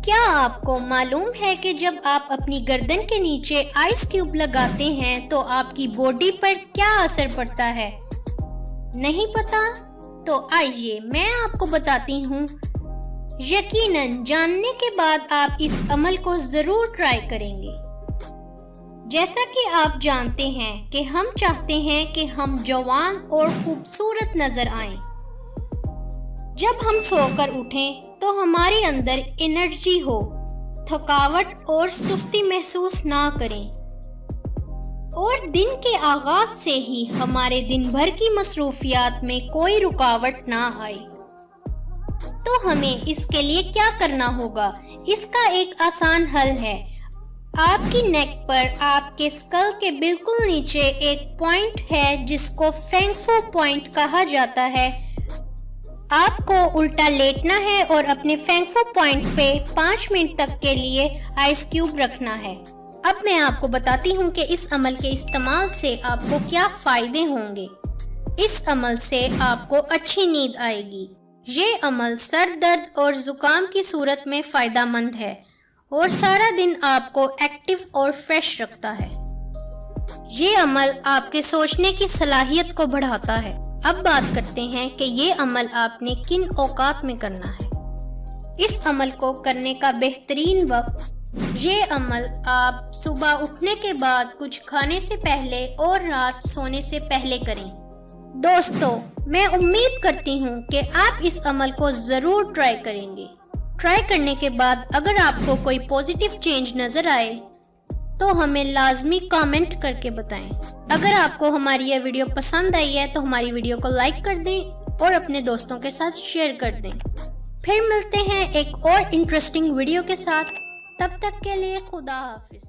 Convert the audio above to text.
کیا آپ کو معلوم ہے کہ جب آپ اپنی گردن کے نیچے آئس کیوب لگاتے ہیں تو آپ کی باڈی پر کیا اثر پڑتا ہے؟ نہیں پتا؟ تو آئیے میں آپ کو بتاتی ہوں۔ یقیناً جاننے کے بعد آپ اس عمل کو ضرور ٹرائی کریں گے۔ جیسا کہ آپ جانتے ہیں کہ ہم چاہتے ہیں کہ ہم جوان اور خوبصورت نظر آئیں۔ جب ہم سو کر اٹھیں تو ہمارے اندر انرجی ہو، تھکاوٹ اور سستی محسوس نہ کریں، اور دن کے آغاز سے ہی ہمارے دن بھر کی مصروفیات میں کوئی رکاوٹ نہ آئے۔ تو ہمیں اس کے لیے کیا کرنا ہوگا؟ اس کا ایک آسان حل ہے۔ آپ کی نیک پر آپ کے اسکل کے بالکل نیچے ایک پوائنٹ ہے جس کو فینگ فو پوائنٹ کہا جاتا ہے۔ آپ کو الٹا لیٹنا ہے اور اپنے فینگ فو پوائنٹ پہ 5 منٹ تک کے لیے آئس کیوب رکھنا ہے۔ اب میں آپ کو بتاتی ہوں کہ اس عمل کے استعمال سے آپ کو کیا فائدے ہوں گے۔ اس عمل سے آپ کو اچھی نیند آئے گی۔ یہ عمل سر درد اور زکام کی صورت میں فائدہ مند ہے اور سارا دن آپ کو ایکٹیو اور فریش رکھتا ہے۔ یہ عمل آپ کے سوچنے کی صلاحیت کو بڑھاتا ہے۔ اب بات کرتے ہیں کہ یہ عمل آپ نے کن اوقات میں کرنا ہے۔ اس عمل کو کرنے کا بہترین وقت، یہ عمل آپ صبح اٹھنے کے بعد کچھ کھانے سے پہلے اور رات سونے سے پہلے کریں۔ دوستو، میں امید کرتی ہوں کہ آپ اس عمل کو ضرور ٹرائی کریں گے۔ ٹرائی کرنے کے بعد اگر آپ کو کوئی پازیٹیو چینج نظر آئے تو ہمیں لازمی کامنٹ کر کے بتائیں۔ اگر آپ کو ہماری یہ ویڈیو پسند آئی ہے تو ہماری ویڈیو کو لائک کر دیں اور اپنے دوستوں کے ساتھ شیئر کر دیں۔ پھر ملتے ہیں ایک اور انٹرسٹنگ ویڈیو کے ساتھ۔ تب تک کے لیے خدا حافظ۔